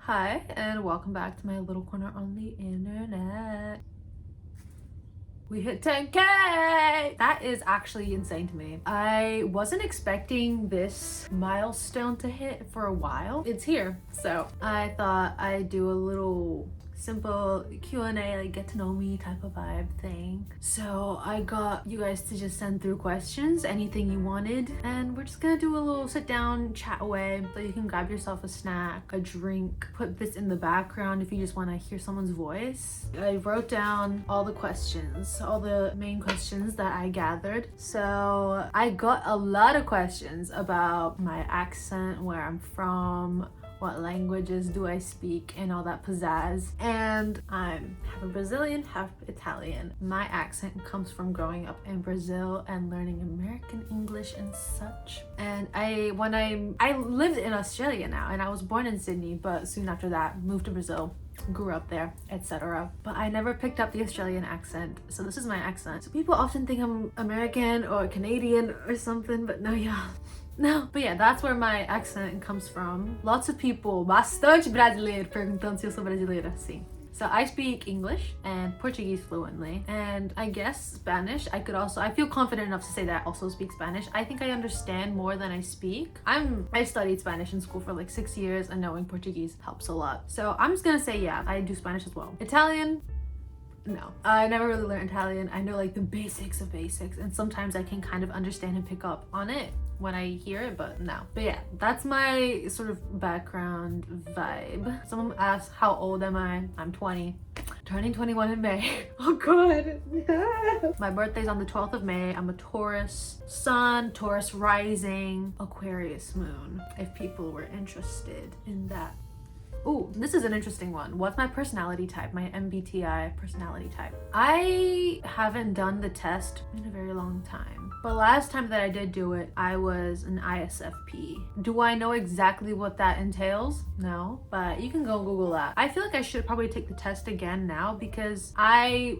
Hi, and welcome back to my little corner on the internet. We hit 10K! That is actually insane to me. I wasn't expecting this milestone to hit for a while. It's here, so I thought I'd do a little simple Q&A, like get to know me type of vibe thing. So I got you guys to just send through questions, anything you wanted, and we're just gonna do a little sit down chat away. So you can grab yourself a snack, a drink, put this in the background if you just want to hear someone's voice. I wrote down all the questions, all the main questions that I gathered. So I got a lot of questions about my accent, where I'm from, what languages do I speak, and all that pizzazz. And I'm half a Brazilian, half Italian. My accent comes from growing up in Brazil and learning American English and such. And I lived in Australia now, and I was born in Sydney, but soon after that moved to Brazil, grew up there, etc. But I never picked up the Australian accent, so this is my accent. So people often think I'm American or Canadian or something, but no, yeah. No, but yeah, that's where my accent comes from. Lots of people, bastante brasileiro, perguntando se eu sou brasileira, sim. So I speak English and Portuguese fluently, and I guess Spanish. I feel confident enough to say that I also speak Spanish. I think I understand more than I speak. I studied Spanish in school for like 6 years, and knowing Portuguese helps a lot. So I'm just gonna say, yeah, I do Spanish as well. Italian, no, I never really learned Italian. I know like the basics of basics, and sometimes I can kind of understand and pick up on it when I hear it, but no. But yeah, that's my sort of background vibe. Someone asked how old am I? I'm 20. Turning 21 in May. Oh god. My birthday's on the 12th of May. I'm a Taurus sun, Taurus rising, Aquarius moon, if people were interested in that. Ooh, this is an interesting one. What's my personality type? My MBTI personality type. I haven't done the test in a very long time, but last time that I did do it, I was an ISFP. Do I know exactly what that entails? No, but you can go Google that. I feel like I should probably take the test again now, because I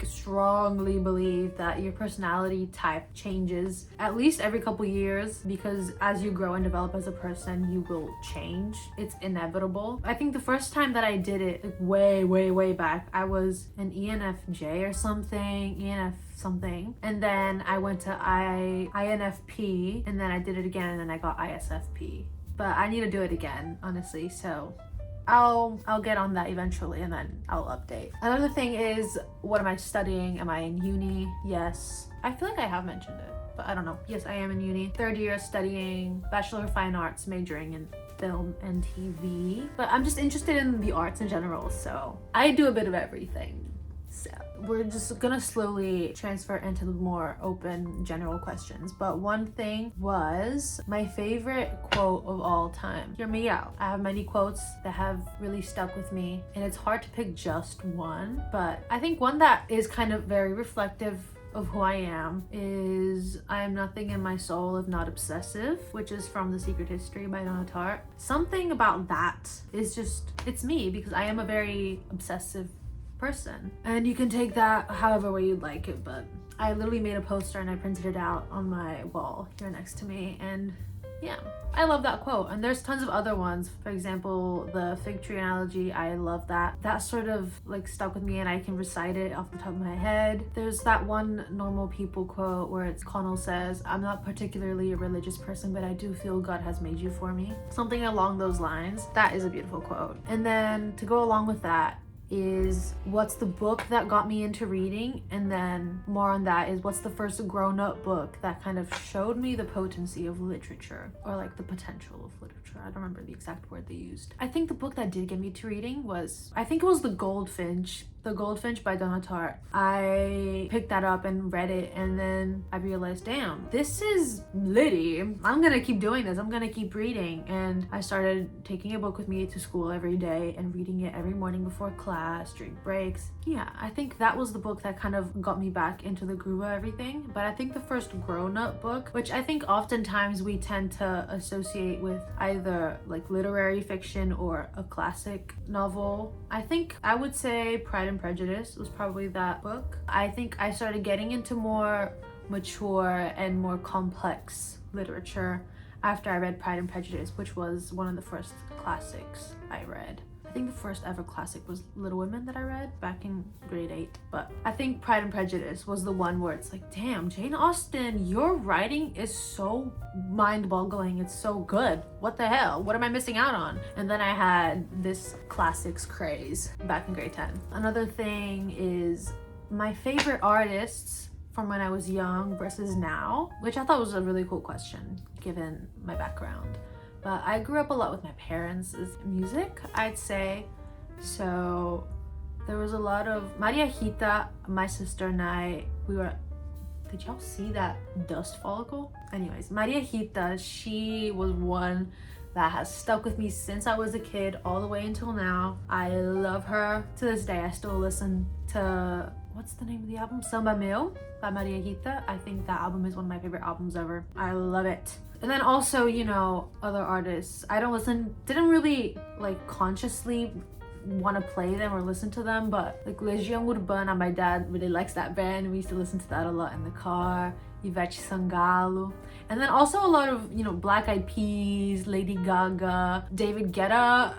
strongly believe that your personality type changes at least every couple years, because as you grow and develop as a person, you will change. It's inevitable. I think the first time that I did it, like way back, I was an ENFJ or something, ENF something, and then I went to INFP, and then I did it again, and then I got ISFP. But I need to do it again, honestly, so I'll get on that eventually, and then I'll update. Another thing is, what am I studying? Am I in uni? Yes. I feel like I have mentioned it, but I don't know. Yes, I am in uni. 3rd year studying Bachelor of Fine Arts, majoring in film and TV. But I'm just interested in the arts in general, so I do a bit of everything. So we're just gonna slowly transfer into the more open general questions. But one thing was my favorite quote of all time. Hear me out. I have many quotes that have really stuck with me, and it's hard to pick just one, but I think one that is kind of very reflective of who I am is, I am nothing in my soul if not obsessive, which is from The Secret History by Donna Tartt. Something about that is just, it's me, because I am a very obsessive person, and you can take that however way you'd like it, but I literally made a poster and I printed it out on my wall here next to me, and yeah, I love that quote. And there's tons of other ones. For example, the fig tree analogy, I love that. That sort of like stuck with me, and I can recite it off the top of my head. There's that one Normal People quote where Connell says, I'm not particularly a religious person, but I do feel God has made you for me. Something along those lines. That is a beautiful quote. And then to go along with that is, what's the book that got me into reading? And then more on that is, what's the first grown-up book that kind of showed me the potency of literature, or like the potential of literature? I don't remember the exact word they used. I think the book that did get me to reading was, I think it was The Goldfinch by Donna Tartt. I picked that up and read it, and then I realized, damn, this is litty. I'm gonna keep doing this. I'm gonna keep reading. And I started taking a book with me to school every day and reading it every morning before class, during breaks. Yeah, I think that was the book that kind of got me back into the groove of everything. But I think the first grown-up book, which I think oftentimes we tend to associate with either like literary fiction or a classic novel, I think I would say Pride and Prejudice was probably that book. I think I started getting into more mature and more complex literature after I read Pride and Prejudice, which was one of the first classics I read. I think the first ever classic was Little Women that I read back in grade 8. But I think Pride and Prejudice was the one where it's like, damn, Jane Austen, your writing is so mind-boggling. It's so good. What the hell? What am I missing out on? And then I had this classics craze back in grade 10. Another thing is my favorite artists from when I was young versus now, which I thought was a really cool question given my background. But I grew up a lot with my parents' music, I'd say. So there was a lot of Maria Hita, my sister and I, did y'all see that dust follicle? Anyways, Maria Hita, she was one that has stuck with me since I was a kid all the way until now. I love her. To this day, I still listen to, what's the name of the album? Samba Meu by Maria Hita. I think that album is one of my favorite albums ever. I love it. And then also, you know, other artists. I didn't really like consciously want to play them or listen to them, but like Legião Urbana, my dad really likes that band. We used to listen to that a lot in the car. Ivete Sangalo. And then also a lot of, you know, Black Eyed Peas, Lady Gaga, David Guetta,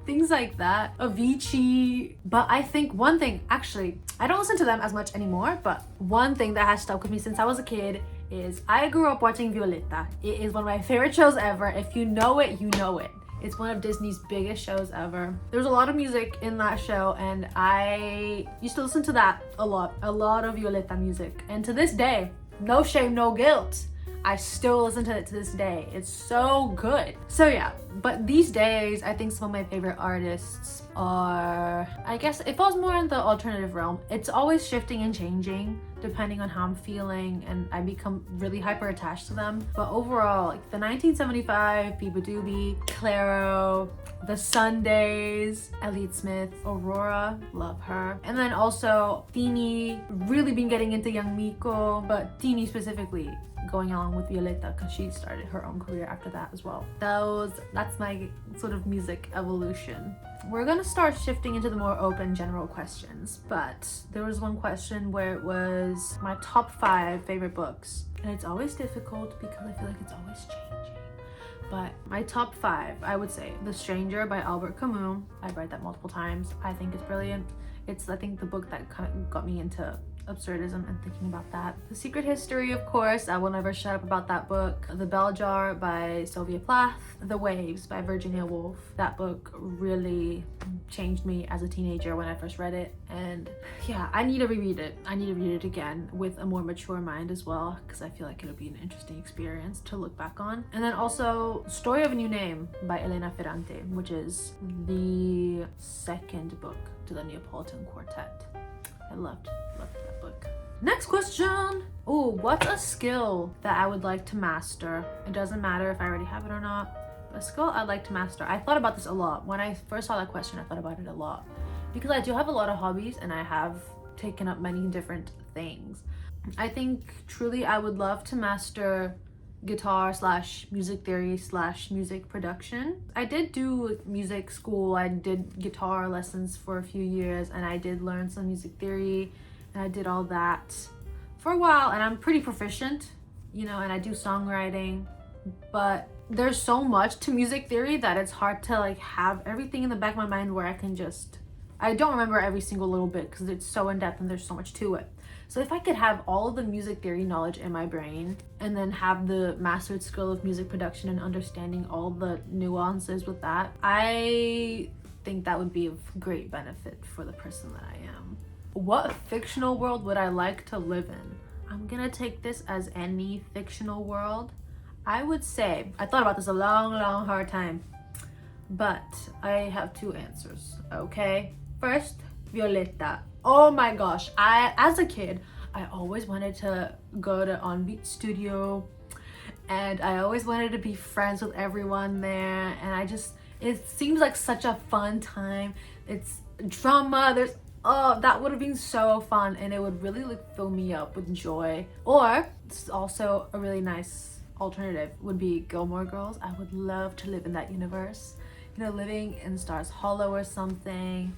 things like that. Avicii. But I think one thing, actually, I don't listen to them as much anymore, but one thing that has stuck with me since I was a kid is I grew up watching Violeta. It is one of my favorite shows ever. If you know it, you know it. It's one of Disney's biggest shows ever. There's a lot of music in that show, and I used to listen to that a lot of Violeta music. And to this day, no shame, no guilt, I still listen to it to this day. It's so good. So yeah, but these days, I think some of my favorite artists are, I guess it falls more in the alternative realm. It's always shifting and changing depending on how I'm feeling, and I become really hyper attached to them. But overall, like the 1975, Biba Doobie, Clairo, The Sundays, Elliott Smith, Aurora, love her. And then also Tini, really been getting into Young Miko, but Tini specifically going along with Violeta because she started her own career after that as well. That's my sort of music evolution. We're gonna start shifting into the more open general questions, but there was one question where it was my top 5 favorite books, and it's always difficult because I feel like it's always changing. But my top 5, I would say The Stranger by Albert Camus. I've read that multiple times. I think it's brilliant. It's, I think, the book that kind of got me into absurdism and thinking about that. The Secret History, of course, I will never shut up about that book. The Bell Jar by Sylvia Plath. The Waves by Virginia Woolf. That book really changed me as a teenager when I first read it, and yeah, I need to reread it. I need to read it again with a more mature mind as well, because I feel like it'll be an interesting experience to look back on. And then also Story of a New Name by Elena Ferrante, which is the second book to the Neapolitan Quartet. I loved that book. Next question. Oh, what's a skill that I would like to master? It doesn't matter if I already have it or not. A skill I'd like to master. I thought about this a lot. When I first saw that question, I thought about it a lot. Because I do have a lot of hobbies and I have taken up many different things. I think truly I would love to master guitar / music theory / music production. I did do music school. I did guitar lessons for a few years, and I did learn some music theory, and I did all that for a while, and I'm pretty proficient, you know, and I do songwriting. But there's so much to music theory that it's hard to like have everything in the back of my mind where I don't remember every single little bit because it's so in depth and there's so much to it. So if I could have all of the music theory knowledge in my brain and then have the mastered skill of music production and understanding all the nuances with that, I think that would be of great benefit for the person that I am. What fictional world would I like to live in? I'm gonna take this as any fictional world. I would say, I thought about this a long, hard time, but I have 2 answers, okay? First, Violeta. Oh my gosh, as a kid, I always wanted to go to On Beat Studio, and I always wanted to be friends with everyone there, and it seems like such a fun time. It's drama, that would have been so fun, and it would really like fill me up with joy. Or, this is also a really nice alternative, would be Gilmore Girls. I would love to live in that universe, you know, living in Stars Hollow or something,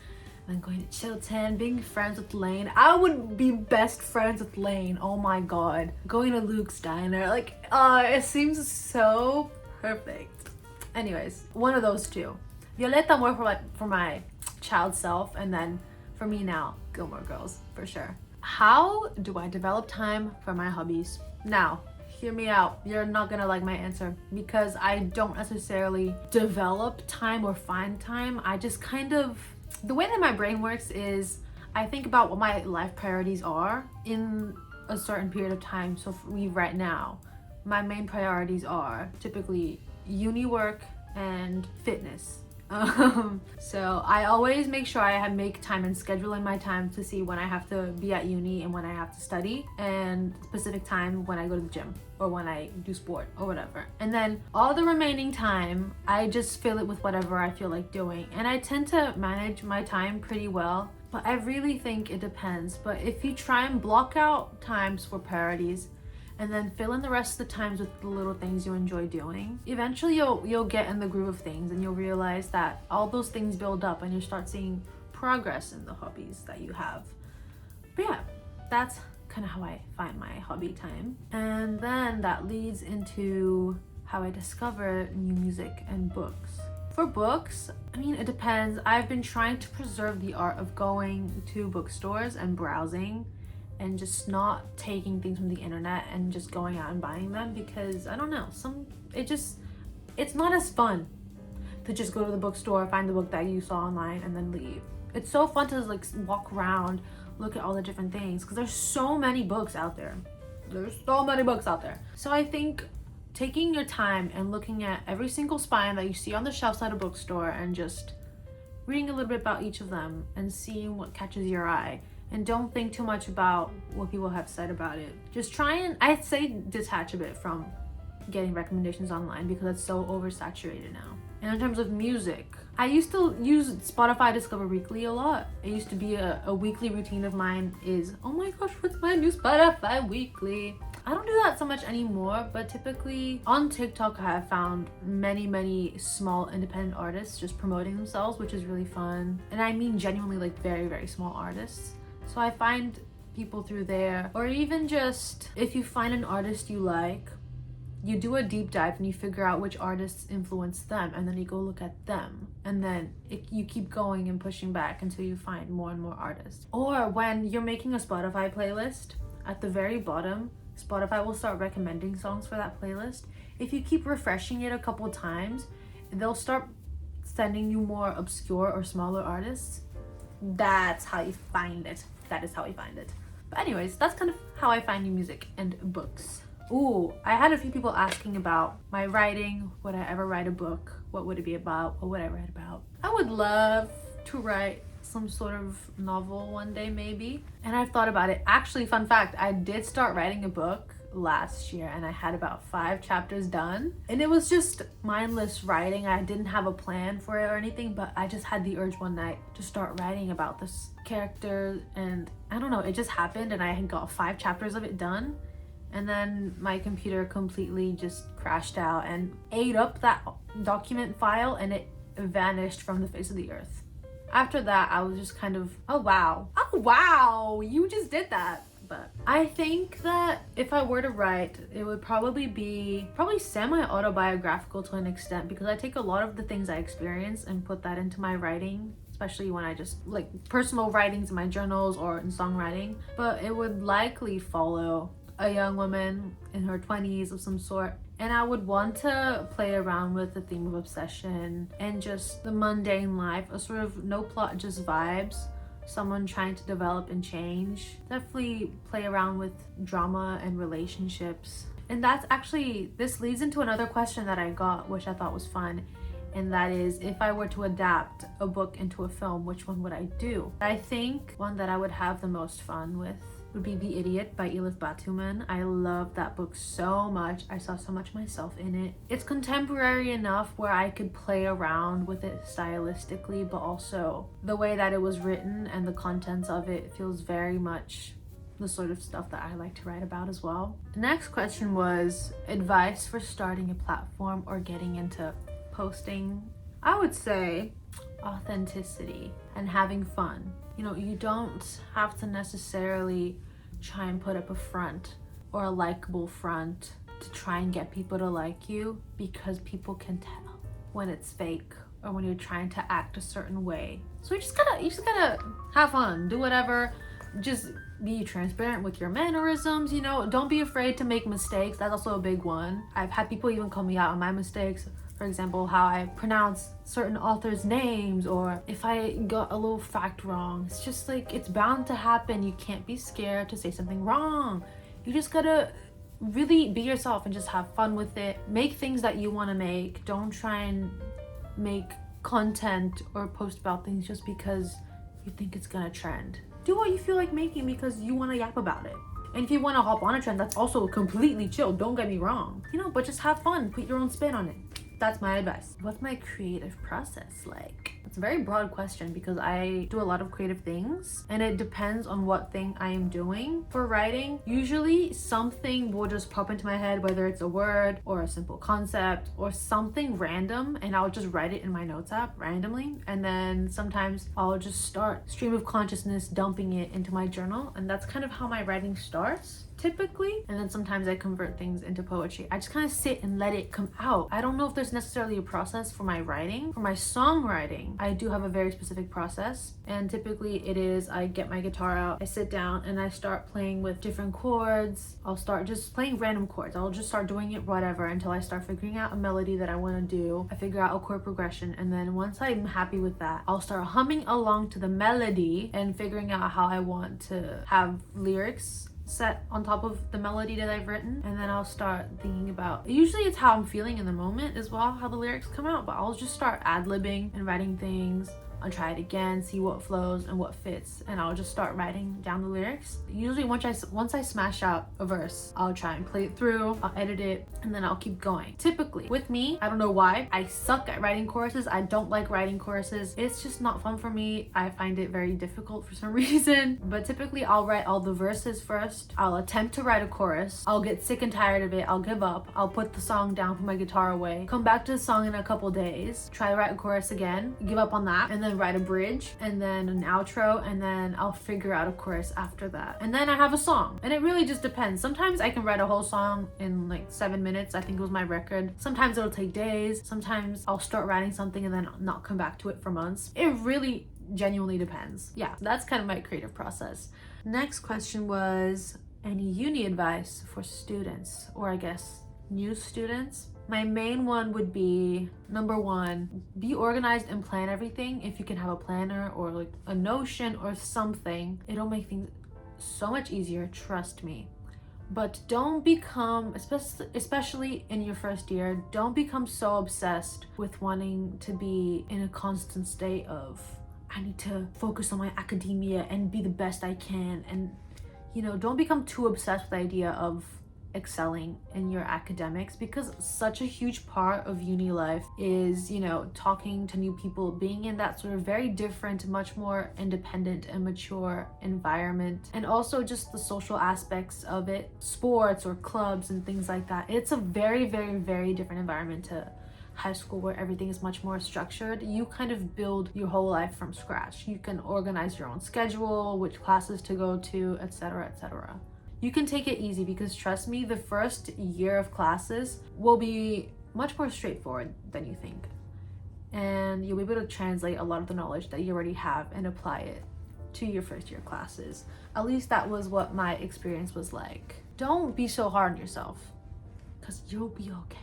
and going to Chilton, being friends with Lane. I would be best friends with Lane. Oh my god. Going to Luke's diner, like it seems so Perfect. Anyways, one of those two. Violeta more for my child self, and then for me now, Gilmore Girls for sure. How do I develop time for my hobbies? Now, hear me out. You're not gonna like my answer because I don't necessarily develop time or find time. I just kind of, the way that my brain works is I think about what my life priorities are in a certain period of time. So for me right now, my main priorities are typically uni work and fitness. So I always make sure I make time and schedule in my time to see when I have to be at uni and when I have to study, and specific time when I go to the gym or when I do sport or whatever. And then all the remaining time, I just fill it with whatever I feel like doing. And I tend to manage my time pretty well, but I really think it depends. But if you try and block out times for priorities, and then fill in the rest of the times with the little things you enjoy doing, eventually you'll get in the groove of things, and you'll realize that all those things build up and you start seeing progress in the hobbies that you have. But yeah, that's kind of how I find my hobby time. And then that leads into how I discover new music and books. For books, I mean, it depends. I've been trying to preserve the art of going to bookstores and browsing and just not taking things from the internet and just going out and buying them, because I don't know, it's not as fun to just go to the bookstore, find the book that you saw online, and then leave. It's so fun to like walk around, look at all the different things, because there's so many books out there. So I think taking your time and looking at every single spine that you see on the shelves at a bookstore and just reading a little bit about each of them and seeing what catches your eye. And don't think too much about what people have said about it. Just try and, I'd say, detach a bit from getting recommendations online, because it's so oversaturated now. And in terms of music, I used to use Spotify Discover Weekly a lot. It used to be a weekly routine of mine is, oh my gosh, what's my new Spotify Weekly? I don't do that so much anymore, but typically on TikTok I have found many small independent artists just promoting themselves, which is really fun. And I mean genuinely like very small artists. So I find people through there, or even just if you find an artist you like, you do a deep dive and you figure out which artists influenced them, and then you go look at them, and then you keep going and pushing back until you find more and more artists. Or when you're making a Spotify playlist, at the very bottom, Spotify will start recommending songs for that playlist. If you keep refreshing it a couple times, they'll start sending you more obscure or smaller artists. That's how you find it. That is how I find it. But anyways, that's kind of how I find new music and books. Ooh, I had a few people asking about my writing. Would I ever write a book? What would it be about? What would I write about? I would love to write some sort of novel one day, maybe. And I've thought about it. Actually, fun fact, I did start writing a book last year and I had about 5 chapters done, and it was just mindless writing. I didn't have a plan for it or anything, but I just had the urge one night to start writing about this character, and I don't know, it just happened, and I had got 5 chapters of it done, and then my computer completely just crashed out and ate up that document file, and it vanished from the face of the earth. After that, I was just kind of, oh wow, you just did that. But I think that if I were to write, it would probably be semi-autobiographical to an extent, because I take a lot of the things I experience and put that into my writing, especially when I just like personal writings in my journals or in songwriting. But it would likely follow a young woman in her 20s of some sort, and I would want to play around with the theme of obsession and just the mundane life, a sort of no plot, just vibes. Someone trying to develop and change. Definitely play around with drama and relationships. And that's actually, this leads into another question that I got, which I thought was fun. And that is, if I were to adapt a book into a film, which one would I do? I think one that I would have the most fun with would be The Idiot by Elif Batuman. I love that book so much. I saw so much myself in it. It's contemporary enough where I could play around with it stylistically, but also the way that it was written and the contents of it feels very much the sort of stuff that I like to write about as well. The next question was advice for starting a platform or getting into posting. I would say authenticity and having fun. You know, you don't have to necessarily try and put up a front or a likable front to try and get people to like you, because people can tell when it's fake or when you're trying to act a certain way. So you just gotta have fun, do whatever, just be transparent with your mannerisms, you know, don't be afraid to make mistakes. That's also a big one. I've had people even call me out on my mistakes. For example, how I pronounce certain authors' names, or if I got a little fact wrong. It's just like, it's bound to happen. You can't be scared to say something wrong. You just gotta really be yourself and just have fun with it. Make things that you want to make. Don't try and make content or post about things just because you think it's gonna trend. Do what you feel like making because you want to yap about it. And if you want to hop on a trend, that's also completely chill, don't get me wrong, you know, but just have fun, put your own spin on it. That's my advice. What's my creative process like? It's a very broad question because I do a lot of creative things and it depends on what thing I am doing. For writing, usually something will just pop into my head, whether it's a word or a simple concept or something random, and I'll just write it in my notes app randomly. And then sometimes I'll just start stream of consciousness dumping it into my journal, and that's kind of how my writing starts typically. And then sometimes I convert things into poetry. I just kind of sit and let it come out. I don't know if there's necessarily a process for my writing. For my songwriting, I do have a very specific process, and typically it is I get my guitar out, I sit down and I start playing with different chords. I'll start just playing random chords. I'll just start doing it whatever until I start figuring out a melody that I want to do. I figure out a chord progression, and then once I'm happy with that, I'll start humming along to the melody and figuring out how I want to have lyrics set on top of the melody that I've written. And then I'll start thinking about, usually it's how I'm feeling in the moment as well, how the lyrics come out, but I'll just start ad-libbing and writing things. I'll try it again, see what flows and what fits, and I'll just start writing down the lyrics. Usually once I smash out a verse, I'll try and play it through, I'll edit it, and then I'll keep going. Typically, with me, I don't know why, I suck at writing choruses. I don't like writing choruses. It's just not fun for me. I find it very difficult for some reason. But typically, I'll write all the verses first. I'll attempt to write a chorus. I'll get sick and tired of it. I'll give up. I'll put the song down, put my guitar away, come back to the song in a couple days, try to write a chorus again, give up on that, and then write a bridge and then an outro, and then I'll figure out a chorus after that, and then I have a song. And it really just depends. Sometimes I can write a whole song in like 7 minutes. I think it was my record. Sometimes it'll take days. Sometimes I'll start writing something and then not come back to it for months. It really genuinely depends. Yeah, that's kind of my creative process. Next question was any uni advice for students, or I guess new students. My main one would be, number one, be organized and plan everything. If you can have a planner or like a Notion or something, it'll make things so much easier, trust me. But don't become, especially in your first year, don't become so obsessed with wanting to be in a constant state of, I need to focus on my academia and be the best I can. And, you know, don't become too obsessed with the idea of excelling in your academics, because such a huge part of uni life is, you know, talking to new people, being in that sort of very different, much more independent and mature environment, and also just the social aspects of it, sports or clubs and things like that. It's a very, very, very different environment to high school, where everything is much more structured. You kind of build your whole life from scratch. You can organize your own schedule, which classes to go to, etc., etc. You can take it easy, because trust me, the first year of classes will be much more straightforward than you think. And you'll be able to translate a lot of the knowledge that you already have and apply it to your first year classes. At least that was what my experience was like. Don't be so hard on yourself, because you'll be okay.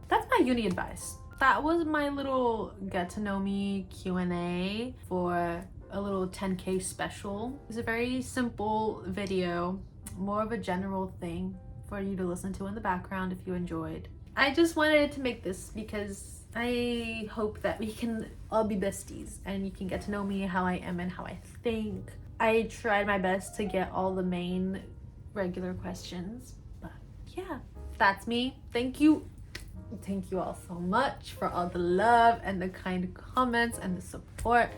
That's my uni advice. That was my little get to know me Q&A for a little 10K special. It's a very simple video, more of a general thing for you to listen to in the background if you enjoyed. I just wanted to make this because I hope that we can all be besties and you can get to know me, how I am and how I think. I tried my best to get all the main regular questions, but yeah, that's me. Thank you all so much for all the love and the kind comments and the support.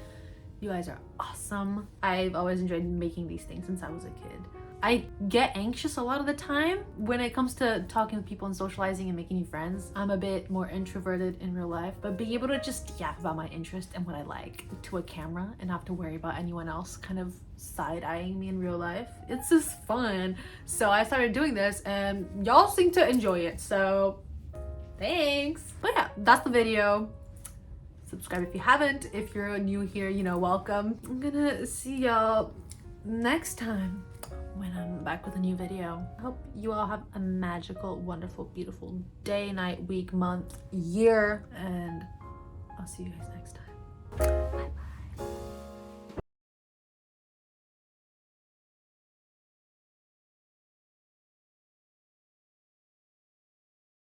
You guys are awesome. I've always enjoyed making these things since I was a kid. I get anxious a lot of the time when it comes to talking with people and socializing and making new friends. I'm a bit more introverted in real life, but being able to just yap about my interest and what I like to a camera and not have to worry about anyone else kind of side-eyeing me in real life, it's just fun. So I started doing this and y'all seem to enjoy it, so thanks. But yeah, that's the video. Subscribe if you haven't. If you're new here, you know, welcome. I'm gonna see y'all next time when I'm back with a new video. I hope you all have a magical, wonderful, beautiful day, night, week, month, year, and I'll see you guys next time. Bye.